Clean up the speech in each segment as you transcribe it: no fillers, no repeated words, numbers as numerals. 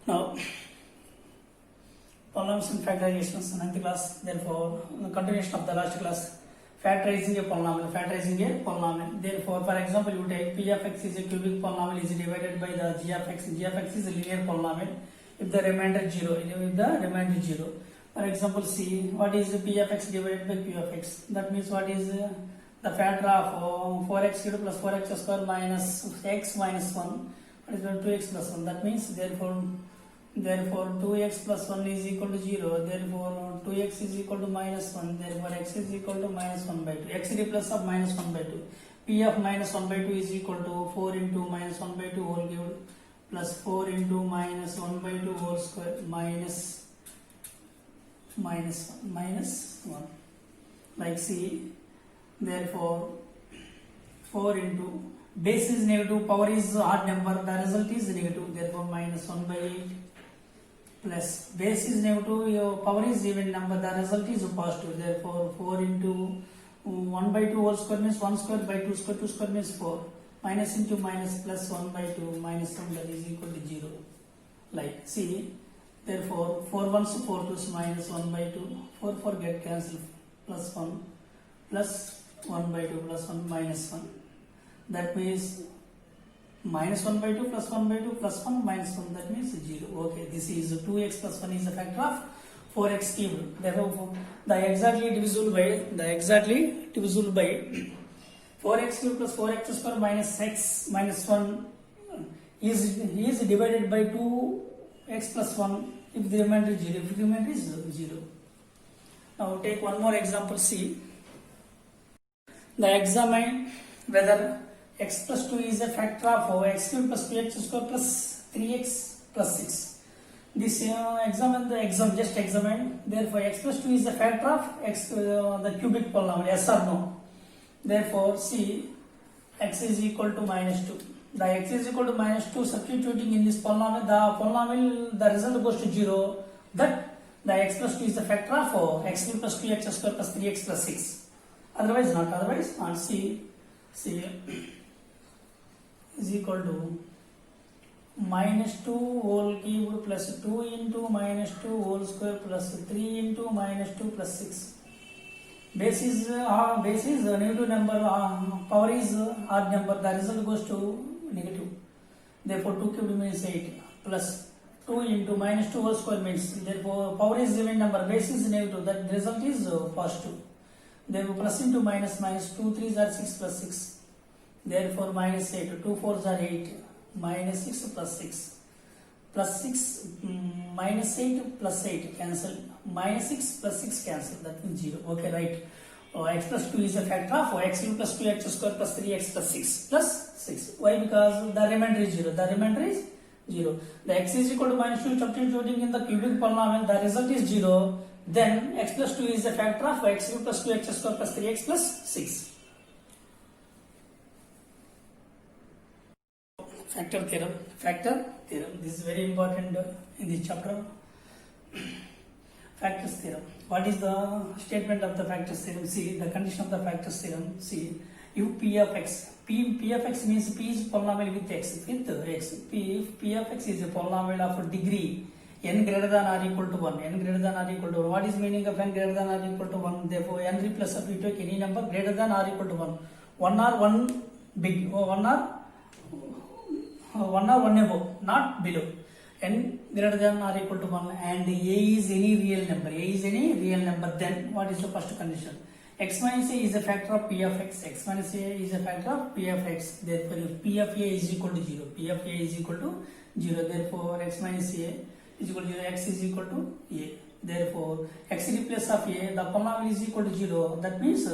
Now, polynomials and factorizations, 9th class. Therefore, the continuation of the last class, factorizing a polynomial. Therefore, for example, you take p of x is a cubic polynomial is divided by the g of x. G of x is a linear polynomial. If the remainder is 0, For example, see what is p of x divided by p of x. That means what is the factor of 4x cubed plus 4x square minus x minus 1. What is 2x plus 1? That means therefore 2x plus 1 is equal to 0. Therefore 2x is equal to minus 1. Therefore x is equal to minus 1 by 2. X replace of minus 1 by 2. P of minus 1 by 2 is equal to 4 into minus 1 by 2 whole cubed plus 4 into minus 1 by 2 whole square minus 1. Like see, therefore 4 into base is negative, power is odd number, the result is negative. Therefore minus 1 by 8 plus base is negative, power is even number, the result is positive. Therefore 4 into 1 by 2 whole square means 1 square by 2 square, 2 square means 4. Minus into minus plus 1 by 2 minus 1 that is equal to 0. Like see, therefore 4 1s 4 2s minus 1 by 2. 4 get cancelled, plus 1 plus 1 by 2 plus 1 minus 1. That means minus 1 by 2 plus 1 by 2 plus 1 minus 1, that means 0. Okay, this is 2x plus 1 is a factor of 4x cubed. Therefore, the exactly divisible by 4x cubed plus 4x square minus x minus 1 is divided by 2x plus 1 if the remainder is 0. If the remainder is 0. Now take one more example. See, the examine whether x plus 2 is a factor of x cubed plus 2x square plus 3x plus 6. This examine. Therefore, x plus 2 is a factor of x, the cubic polynomial. Yes or no? Therefore, see, x is equal to minus 2. The x is equal to minus 2. Substituting in this polynomial, the result goes to 0. That the x plus 2 is a factor of x cubed plus 2x square plus 3x plus 6. Otherwise not. See is equal to minus 2 whole cube plus 2 into minus 2 whole square plus 3 into minus 2 plus 6. Base is a negative number, power is odd number, the result goes to negative. Therefore 2 cubed means 8 plus 2 into minus 2 whole square means, therefore power is even number, base is negative, that result is positive. Therefore plus into minus 2 3s are 6 plus 6. Therefore minus 8, 2 4s are 8, minus 6 plus 6, plus 6, minus 8 plus 8 cancel, minus 6 plus 6 cancel, that means 0. Okay, right. X plus 2 is a factor of x cubed plus 2x square plus 3x plus 6 plus 6. Why? Because the remainder is 0. The x is equal to minus 2, substituting in the cubic polynomial, the result is 0. Then x plus 2 is a factor of x cubed plus 2x square plus 3x plus 6. Factor theorem. This is very important in this chapter. Factors theorem. What is the statement of the factors theorem? See, the condition of the factors theorem. See, if p of x means p is polynomial with x. If p of x is a polynomial of degree n greater than or equal to 1. What is meaning of n greater than or equal to 1? Therefore, n replace of you take any number greater than or equal to 1. 1 or 1 big, 1 or 1 above, not below. N greater than or equal to 1 and a is any real number. Then what is the first condition? X minus a is a factor of p of x. Therefore, if p of a is equal to 0, therefore x minus a is equal to 0, x is equal to a. Therefore, x replace of a, the polynomial is equal to 0. That means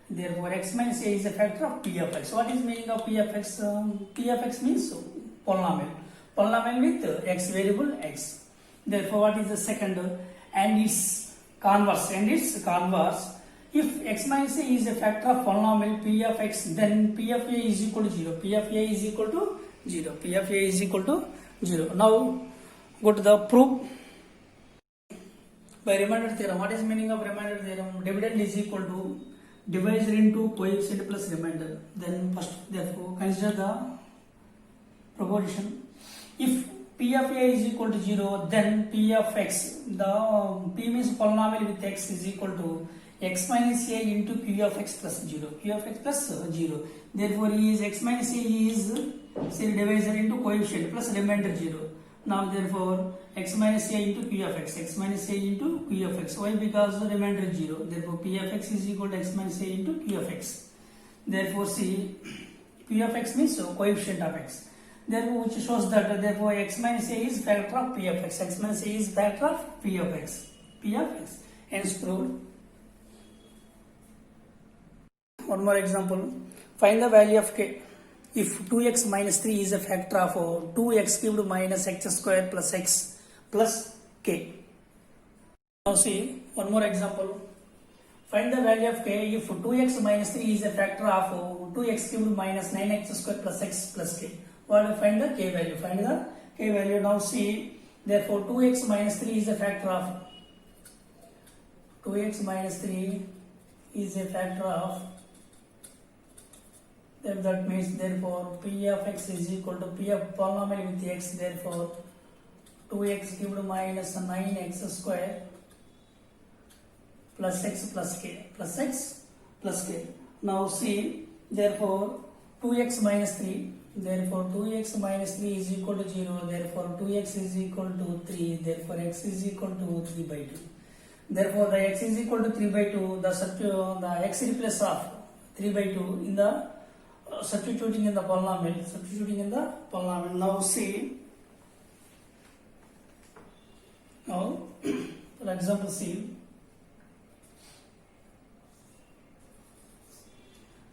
therefore x minus a is a factor of p of x. What is meaning of p of x? P of x means polynomial with x variable x. Therefore, what is the second? And its converse. If x minus a is a factor of polynomial p of x, then p of a is equal to 0. Now go to the proof by remainder theorem. What is meaning of remainder theorem? Dividend is equal to divisor into coefficient plus remainder. Then first, therefore, consider the proposition. If P of A is equal to 0, then P of X, the P means polynomial with X is equal to X minus A into Q of X plus 0. Q of X plus 0. Therefore, X minus A is divisor into coefficient plus remainder 0. Now, therefore, X minus A into Q of X. X minus A into Q of X. Why? Because the remainder is 0. Therefore, P of X is equal to X minus A into Q of X. Therefore, Q of X means coefficient of X. Therefore, which shows that therefore X minus A is factor of P of X. X minus A is factor of P of X. P of X. Hence proved. One more example. Find the value of K. If 2x minus 3 is a factor of 2x cubed minus x square plus x plus k. Now see, one more example. Find the value of k if 2x minus 3 is a factor of 2x cubed minus 9x square plus x plus k. What do you find the k value? Find the k value. Now see, therefore 2x minus 3 is a factor of 2x minus 3 is a factor of, that means therefore P of X is equal to P of polynomial with X, therefore 2x cubed minus 9x square plus x plus k plus x plus k. Now see, therefore 2x minus 3, therefore 2x minus 3 is equal to 0, therefore 2x is equal to 3, therefore x is equal to 3 by 2. Therefore the x is equal to 3 by 2, the x replace of 3 by 2 in the substituting in the polynomial. Now see, now for example see,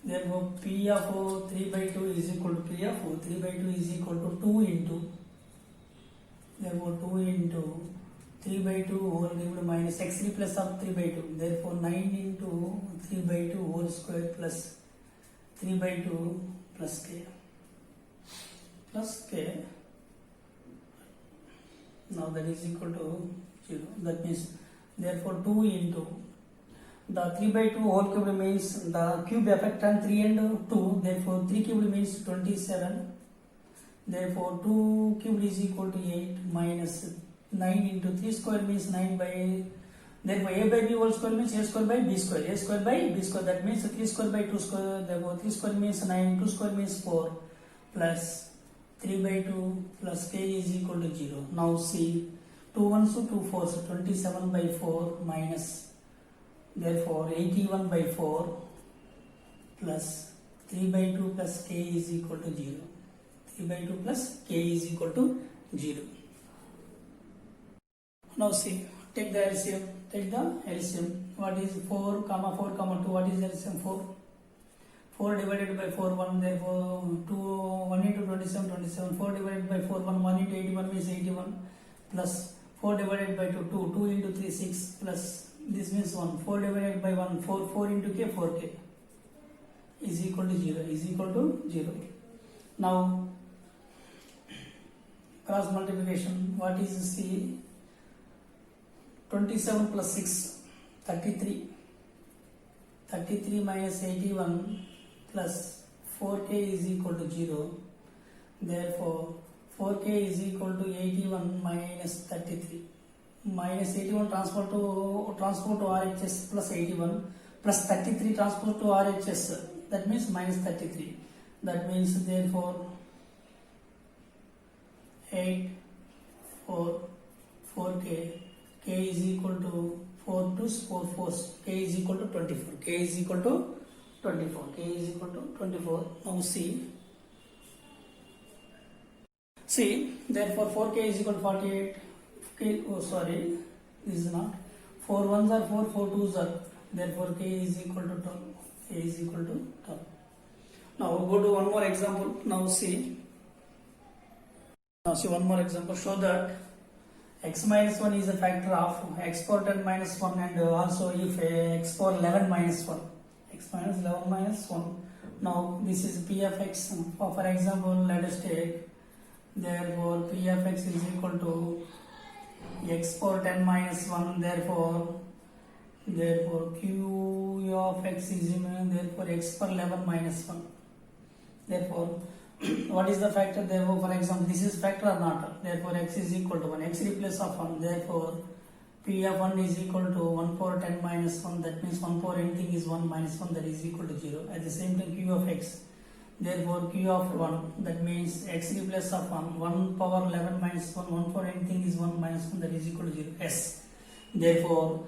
therefore P of 3 by 2 is equal to P of 3 by 2 is equal to 2 into, therefore 2 into 3 by 2 whole cubed minus x replace of 3 by 2, therefore 9 into 3 by 2 whole square plus 3 by 2 plus k. Now that is equal to 0. That means therefore 2 into the 3 by 2 whole cube means the cube effect on 3 and 2. Therefore 3 cube means 27. Therefore 2 cube is equal to 8 minus 9 into 3 square means 9 by 8. Therefore a by b whole square means a square by b square. A square by b square, that means 3 square by 2 square. Therefore 3 square means 9, 2 square means 4 plus 3 by 2 plus k is equal to 0. Now see, 2 1s to 2 4s, 27 by 4 minus, therefore 81 by 4 plus 3 by 2 plus k is equal to 0. 3 by 2 plus k is equal to 0. Now see, take the LCM. What is 4 comma 4 comma 2? What is LCM? 4. 4 divided by 4 1. Therefore 1 into 27 27. 4 divided by 4 1 into 81 means 81 plus 4 divided by 2 into 3 6 plus this means 1. 4 divided by 1 4 into k 4k is equal to 0. Now cross multiplication. What is C? 27 plus 6, 33. 33 minus 81 plus 4k is equal to 0. Therefore 4k is equal to 81 minus 33. Minus 81 transport to RHS plus 81 plus 33 transport to RHS, that means minus 33. That means therefore 8 4k, k is equal to 4 to 4 4s, k is equal to 24. K is equal to 24. Now see, therefore 4k is equal to 48. This is not. 4 1s are 4, 4 2s are. Therefore k is equal to 12. Now go to one more example. Now see one more example. Show that x minus 1 is a factor of x power 10 minus 1, and also if x power 11 minus 1. X minus 11 minus 1. Now this is p of x. For example, let us take, therefore p of x is equal to x power 10 minus 1. Therefore q of x is therefore x power 11 minus 1. Therefore what is the factor? Therefore, for example, this is factor or not? Therefore, x is equal to 1. X replace of 1. Therefore, P of 1 is equal to 1 power 10 minus 1. That means 1 power anything is 1 minus 1, that is equal to 0. At the same time, Q of x. Therefore, Q of 1, that means x replace of 1. 1 power 11 minus 1. 1 power anything is 1 minus 1, that is equal to 0. S. Therefore,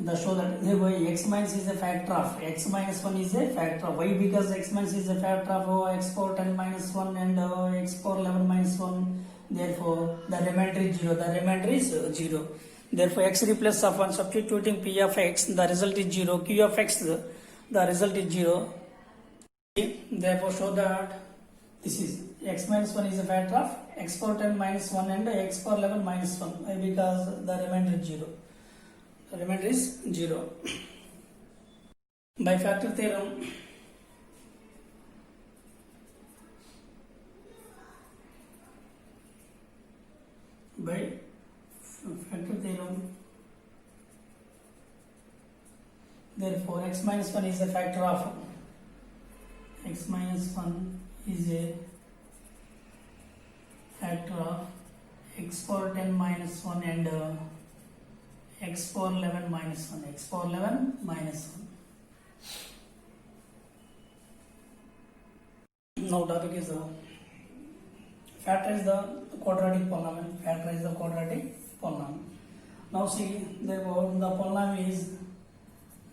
the show that therefore x minus is a factor of x minus 1 is a factor of y, because x minus is a factor of x power 10 minus 1 and x power 11 minus 1. Therefore, the remainder is 0. The remainder is 0. Therefore, x replace of 1, substituting p of x, the result is 0. Q of x, the result is 0. Therefore, show that this is x minus 1 is a factor of x power 10 minus 1 and x power 11 minus 1, because the remainder is 0. The remainder is 0. By factor theorem, therefore x minus 1 is a factor of x minus 1 is a factor of x power 10 minus 1 and x power 11 minus 1. X power 11 minus 1. Now topic is factorize the quadratic polynomial. Factorize the quadratic polynomial. Now see, therefore the polynomial is,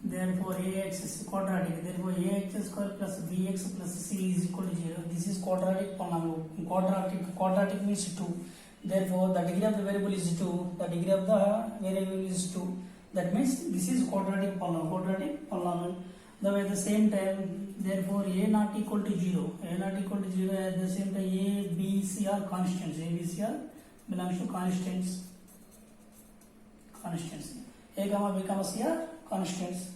therefore ax is quadratic. Therefore ax square plus bx plus c is equal to 0. This is quadratic polynomial. Quadratic means 2. Therefore, the degree of the variable is 2. The degree of the variable is 2. That means this is quadratic polynomial. Now at the same time, therefore a not equal to 0. A not equal to 0 at the same time a, b, c are constants. A, b, c are belongs to constants. A comma b comma c are constants.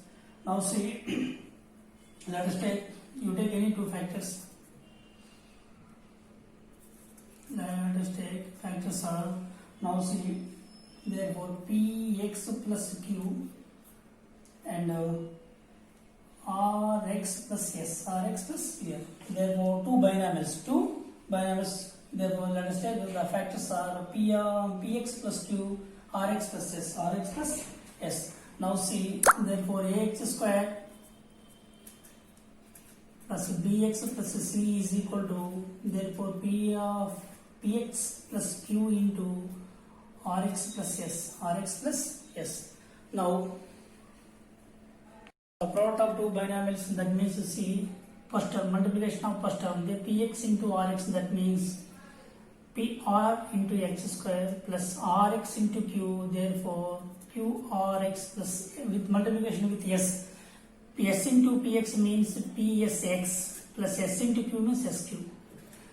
Now see, let us take, you take any two factors. Let us take factors are, now see, therefore px plus q and rx plus s, rx plus here. Therefore two binomials. Therefore let us take the factors are px plus q, rx plus s. Now see, therefore ax square plus bx plus c is equal to, therefore p of px plus q into rx plus s. Now the product of two binomials, that means see, first term, multiplication of first term, the px into rx, that means pr into x square plus rx into q. Therefore qrx plus, with multiplication with s, s into px means psx plus s into q means sq.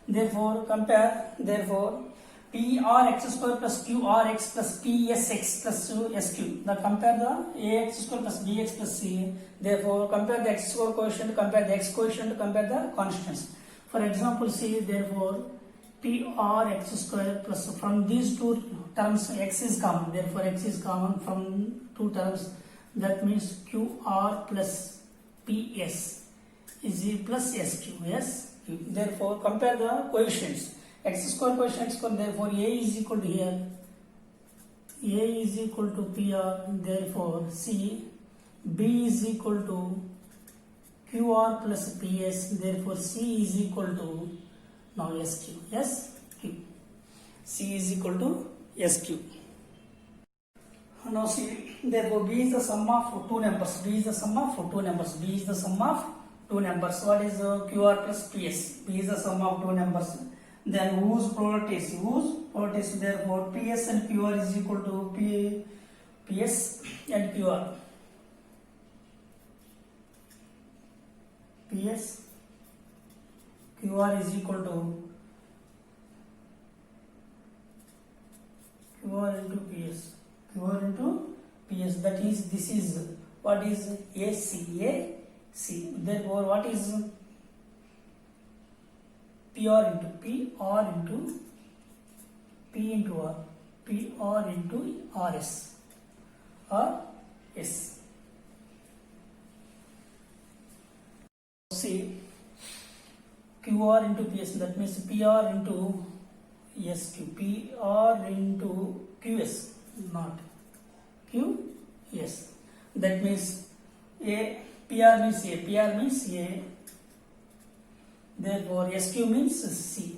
Therefore compare, therefore prx square plus qrx plus psx plus sq. Now compare the ax square plus bx plus c. Therefore compare the x square coefficient, compare the x coefficient, compare the constants. For example, see, therefore prx square plus, from these two terms x is common. Therefore x is common from two terms. That means qr plus ps is plus sq. Yes. Therefore compare the coefficients. X square coefficient x square. Therefore a is equal to here. A is equal to pr. Therefore c. B is equal to qr plus ps. Therefore c is equal to now sq. Yes. Q. C is equal to sq. Now see, therefore b is the sum of two numbers. B is the sum of two numbers. B is the sum of two numbers. What is qr plus ps? B is the sum of two numbers. Then whose product is? Therefore ps and qr is equal to ps and qr. ps qr is equal to qr into ps. Qr into ps. That is, this is what is AC. Therefore, what is PR into P into P into R, PR into RS or S. See, QR into PS, that means PR into SQ, PR into QS, not QS. That means A, PR means A, PR means A, therefore SQ means C,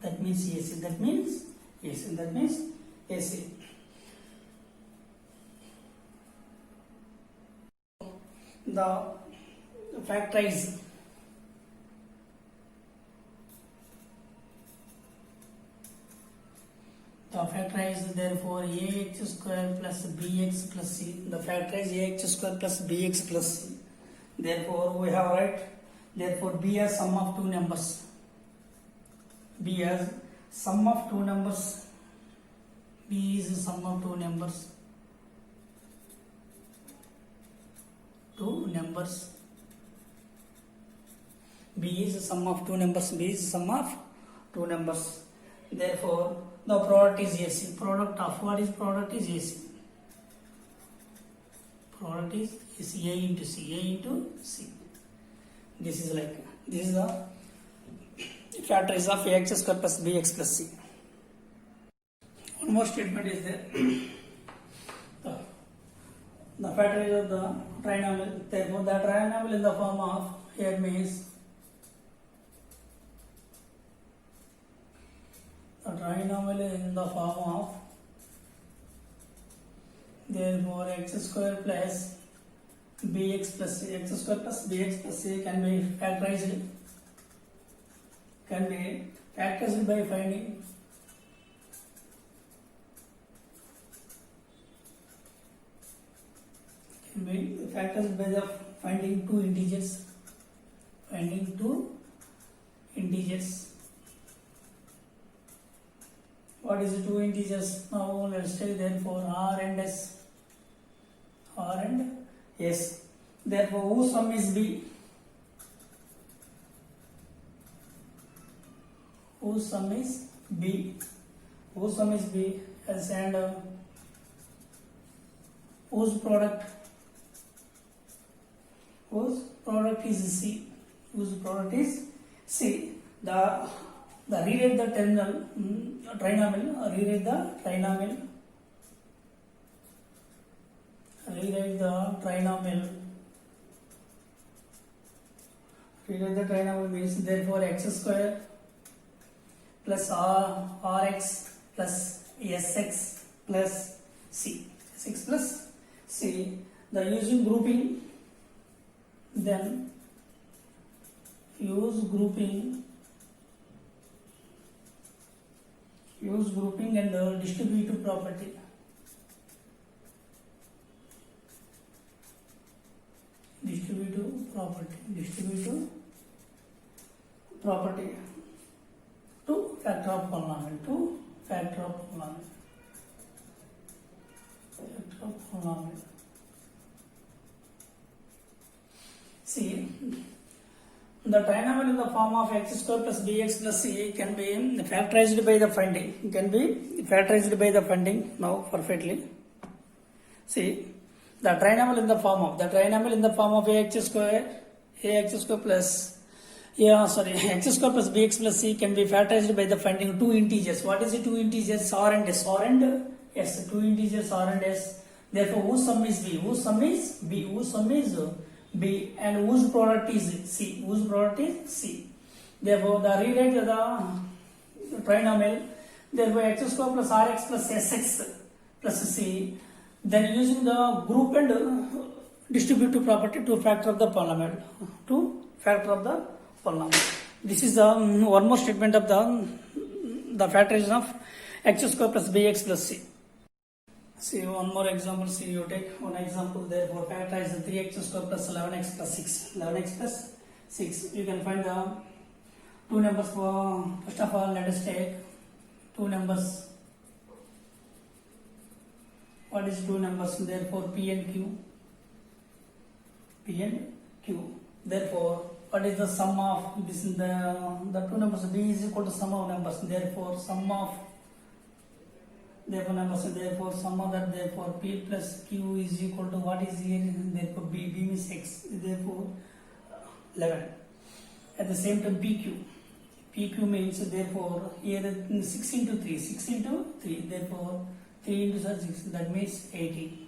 that means AC, that means AC, that means AC. The factorize therefore AX square plus BX plus C. The factorize AX square plus BX plus C. Therefore we have right. Therefore B as sum of two numbers. B as sum of two numbers. B is the sum of two numbers. B is the sum of two numbers. B is the sum of two numbers. Therefore, the product is AC. Product of what is product is AC. Product is AC. A into C. A into C. This is the factorize of AX square plus BX plus C. One more statement is there. The factorize of the trinomial. Therefore, the trinomial in the form of here means the trinomial in the form of therefore x square plus bx plus c. X square plus bx plus c can be factorized by finding finding two integers. What is the two integers? Now let's take therefore R and S. Therefore whose sum is B? Whose sum is B? As and whose product is C. The rewrite the trinomial. Rewrite the trinomial means therefore x square plus rx plus sx plus c. The using grouping, then use grouping and distributive property. Distributive property to factor of polynomial. See, the trinomial in the form of x square plus bx plus c can be factorized by the finding. Now perfectly. See, the trinomial in the form of ax square plus x square plus bx plus c can be factorized by the finding two integers. What is the two integers? R and S. Two integers R and S. Therefore, whose sum is B? B and whose product is C? Therefore, the rewrite the trinomial. Therefore, x square plus rx plus sx plus c. Then using the group and distributive property to factor of the polynomial. This is the one more statement of the factorization of x square plus bx plus c. See one more example. See, you take one example. Therefore, factorize the 3x square plus 11x plus 6. You can find the two numbers. First of all, let us take two numbers. What is two numbers? Therefore, P and Q. Therefore, what is the sum of this? The two numbers. B is equal to sum of numbers. Therefore, sum of that. Therefore, P plus Q is equal to what is here? Therefore, B means X. Therefore, 11. At the same time PQ. PQ means therefore here 6 into 3, 6 into 3, therefore 3 into 6, that means 18.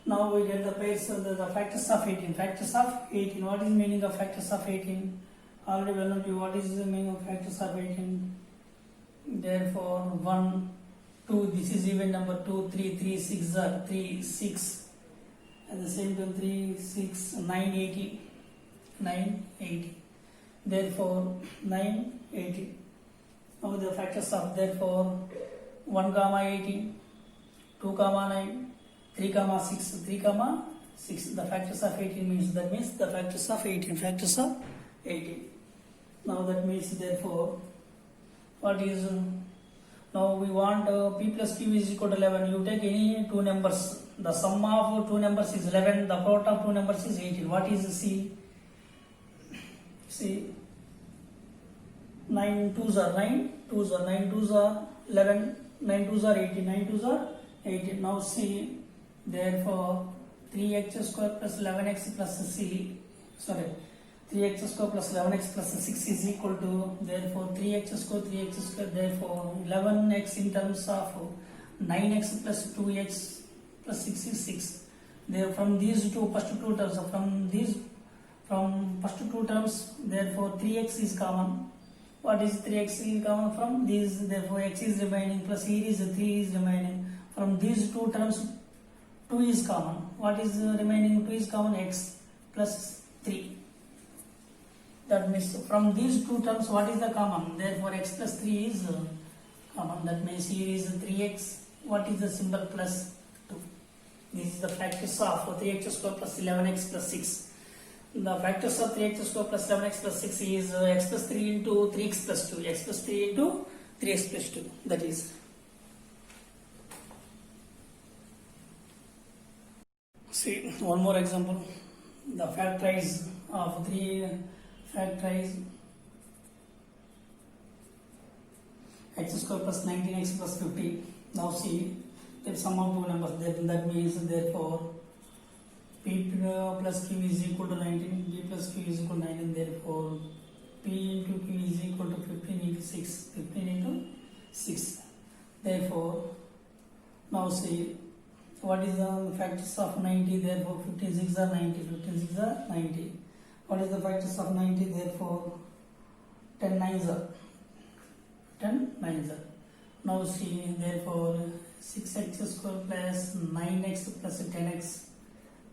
Now we get the pairs, the factors of 18. Factors of 18. What is meaning of factors of 18? Already well known to you. What is the meaning of factors of 18? Therefore 1, 2, this is even number 2, 3, 3, 6 are 3, 6. At the same time 3, 6, 9, 80. 9, 80. Therefore 9, 80. Now the factors of therefore 1 comma 18, 2 comma 9, 3 comma 6, 3 comma 6. The factors of 18 means that means the factors of 18. Factors of 18. Now that means therefore what is now we want p plus q is equal to 11. You take any two numbers. The sum of two numbers is 11. The product of two numbers is 18. What is C? See, 9 2s are 9, 2s are 9, 2s are 11, 9 2s are 18, 9 2s are 18. Now see, therefore 3x square plus 11x plus 3x square plus 11x plus 6 is equal to, therefore 3x square, therefore 11x in terms of 9x plus 2x plus 6 is 6. There from these two first two terms, from first two terms, therefore 3x is common. What is 3x is common from these? Therefore x is remaining plus here is 3 is remaining. From these two terms 2 is common. What is remaining? 2 is common, x plus 3. That means from these two terms what is the common? Therefore x plus 3 is common. That means here is 3x. What is the symbol? Plus 2. This is the factors of 3x square plus 11x plus 6. The factors of 3x square plus 11x plus 6 is x plus 3 into 3x plus 2. X plus 3 into 3x plus 2. That is. See, one more example. The factorize of 3 factorize x square plus 19x plus 50. Now see, the sum of two numbers. That means therefore p plus q is equal to 19, p plus q is equal to 19, therefore p into q is equal to 15 into 6, 15 into 6. Therefore, now see, what is the factors of 90? Therefore 15 6 are 90, 15 6 are 90. What is the factors of 90? Therefore 10 9s are 10 9s are. Now see, therefore 6x square plus 9x plus 10x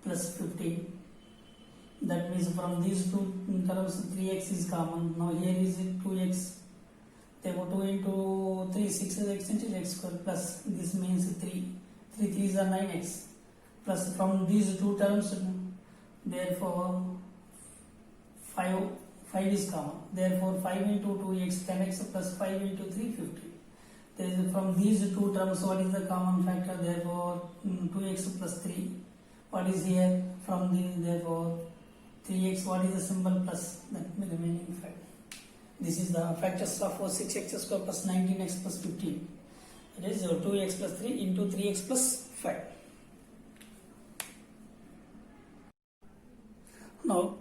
plus 50. That means from these two terms 3x is common. Now here is 2x. Therefore 2 into 3, 6 is x into x square plus this means 3. 3 3s are 9x plus from these two terms therefore 5 is common. Therefore 5 into 2x 10x plus 5 into 3 50. Then from these two terms what is the common factor? Therefore 2x plus 3. What is here? From the therefore 3x, what is the symbol? Plus, that remaining fact. This is the factors of 6x square plus 19x plus 15. It is 2x plus 3 into 3x plus 5. Now,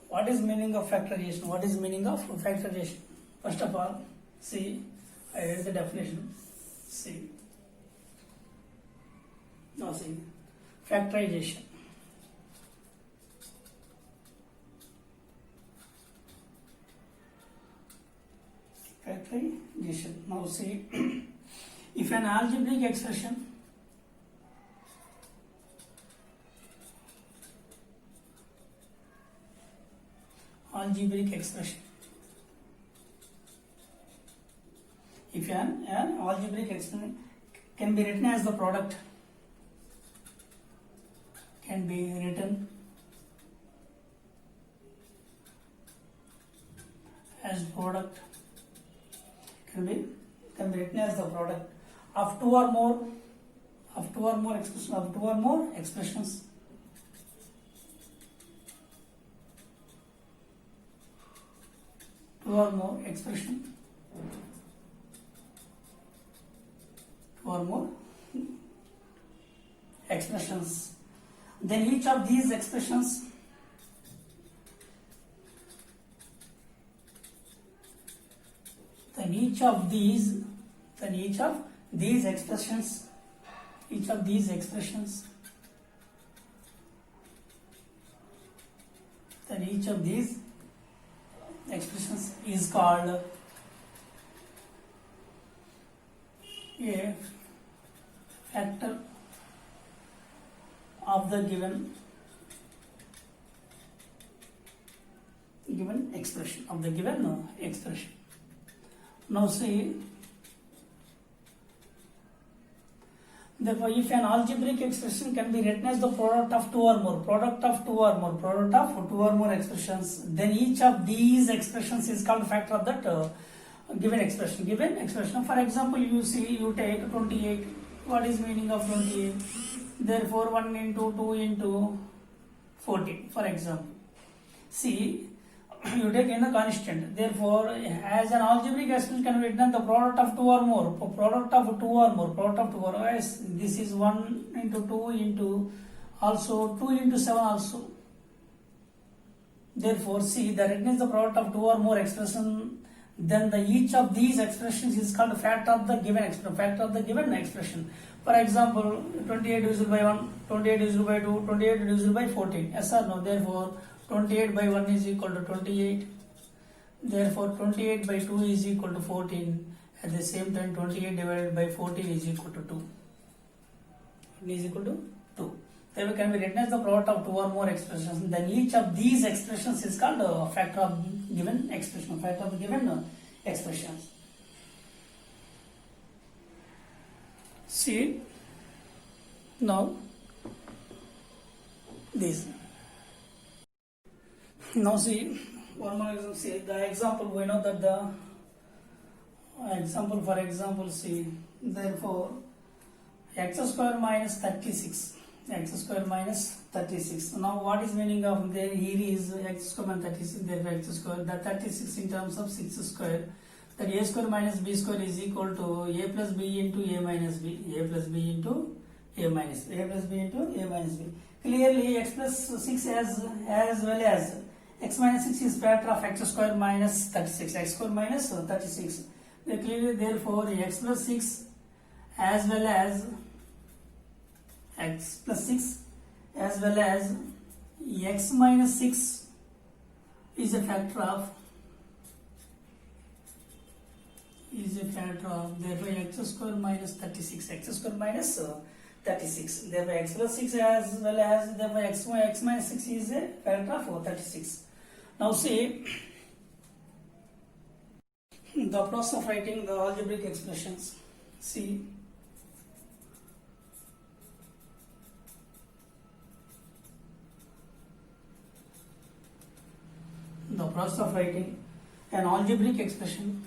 what is meaning of factorization? What is meaning of factorization? First of all, see, I read the definition. See. Now see, factorization. Factorization. Now see, if an algebraic expression if an algebraic expression can be written as the product, can be written as product, can be written as the product of two or more expressions, expressions. Then each of these expressions each of these expressions is called a factor of the given expression. Now see, therefore if an algebraic expression can be written as the product of two or more expressions, then each of these expressions is called factor of that given expression. For example, you take 28. What is meaning of 28? Therefore 1 into 2 into 14, for example. See, you take in a constant. Therefore, as an algebraic expression can be written the product of two or more. Yes, this is 1 into 2 into also 2 into 7 also. Therefore, see, the written is the product of two or more expression. Then each of these expressions is called factor of the given expression. For example, 28 divisible by 1, 28 divisible by 2, 28 divisible by 14. Yes or no? Therefore, 28 by 1 is equal to 28. Therefore, 28 by 2 is equal to 14. At the same time, 28 divided by 14 is equal to 2. Therefore, can be written as the product of two or more expressions. Then each of these expressions is called a factor of given expression. See, now this. Now see, one more example. See the example. We know that the example, for example, see, therefore x square minus 36. Now what is meaning of there? Here is x square minus 36. Therefore x square. The 36 in terms of 6 square. That a square minus b square is equal to a plus b into a minus b. Clearly, x plus 6 as well as x minus 6 is factor of x square minus 36. Clearly, therefore, x plus 6 as well as x minus 6 is a factor of therefore x square minus 36. Therefore x plus 6 as well as therefore x minus 6 is a factor of 36. Now see the process of writing the algebraic expressions. See, the process of writing an algebraic expression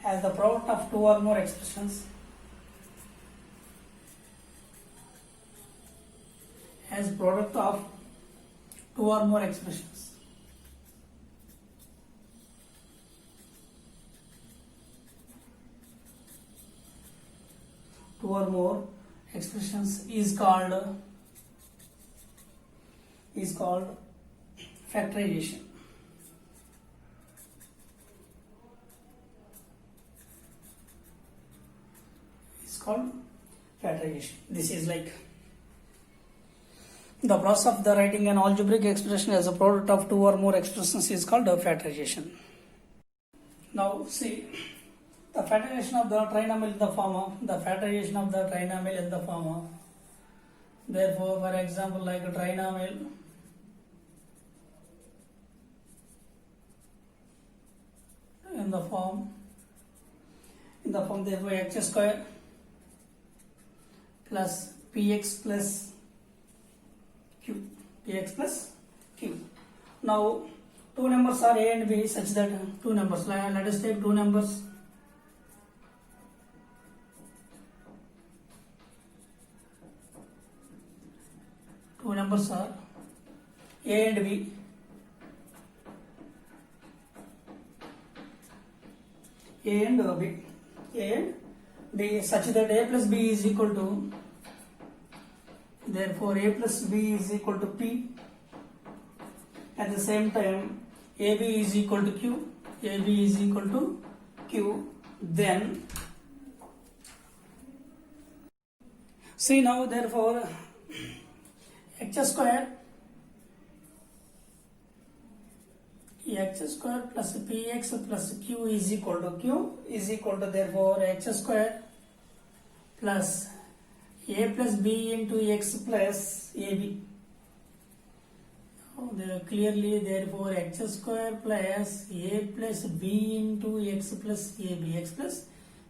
as the product of two or more expressions is called factorization. This is like the process of the writing an algebraic expression as a product of two or more expressions is called factorization. Now see the factorization of the trinomial in the form of therefore, for example, like a trinomial in the form therefore x square plus px plus q. Now two numbers are a and b such that two numbers, let us take two numbers. Two numbers are a and b. A and b such that a plus b is equal to therefore a plus b is equal to p. At the same time ab is equal to q, ab is equal to q. Then see now, therefore x square plus px plus q is equal to therefore x square plus a plus b into x plus ab. Clearly, therefore x square plus a plus b into x plus ab, x plus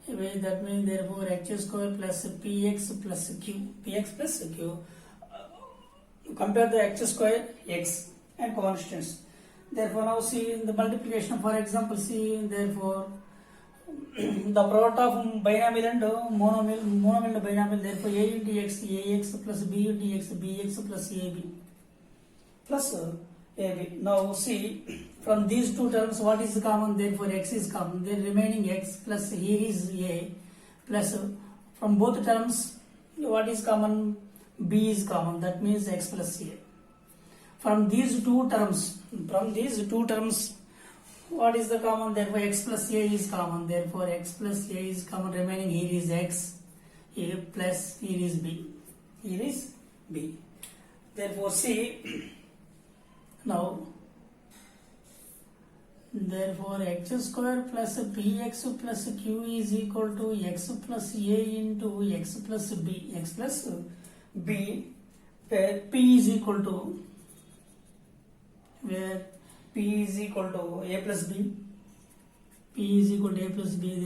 ab, that means therefore x square plus px plus q. Compare the x square, x and constants. Therefore now see in the multiplication, for example, see therefore the product of binomial and monomial and binomial, therefore a into x, ax plus b into x, bx plus ab plus ab. Now see, from these two terms what is common? Therefore x is common, then remaining x plus here is a plus from both terms what is common? B is common, that means x plus a. From these two terms what is the common? Therefore x plus a is common, therefore x plus a is common, remaining here is x, a plus here is b. Therefore see now, therefore x square plus px plus q is equal to x plus a into x plus b, where p is equal to a plus b,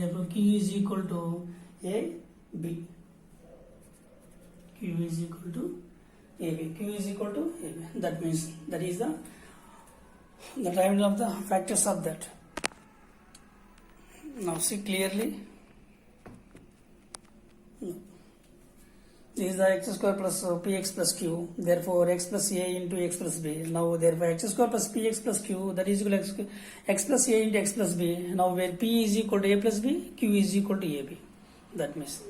therefore q is equal to a b, q is equal to ab. That means that is the triangle of the factors of that. Now see clearly, this is the x square plus px plus q, therefore x plus a into x plus b. Now therefore x square plus px plus q, that is equal to x plus a into x plus b. Now where p is equal to a plus b, q is equal to ab. That means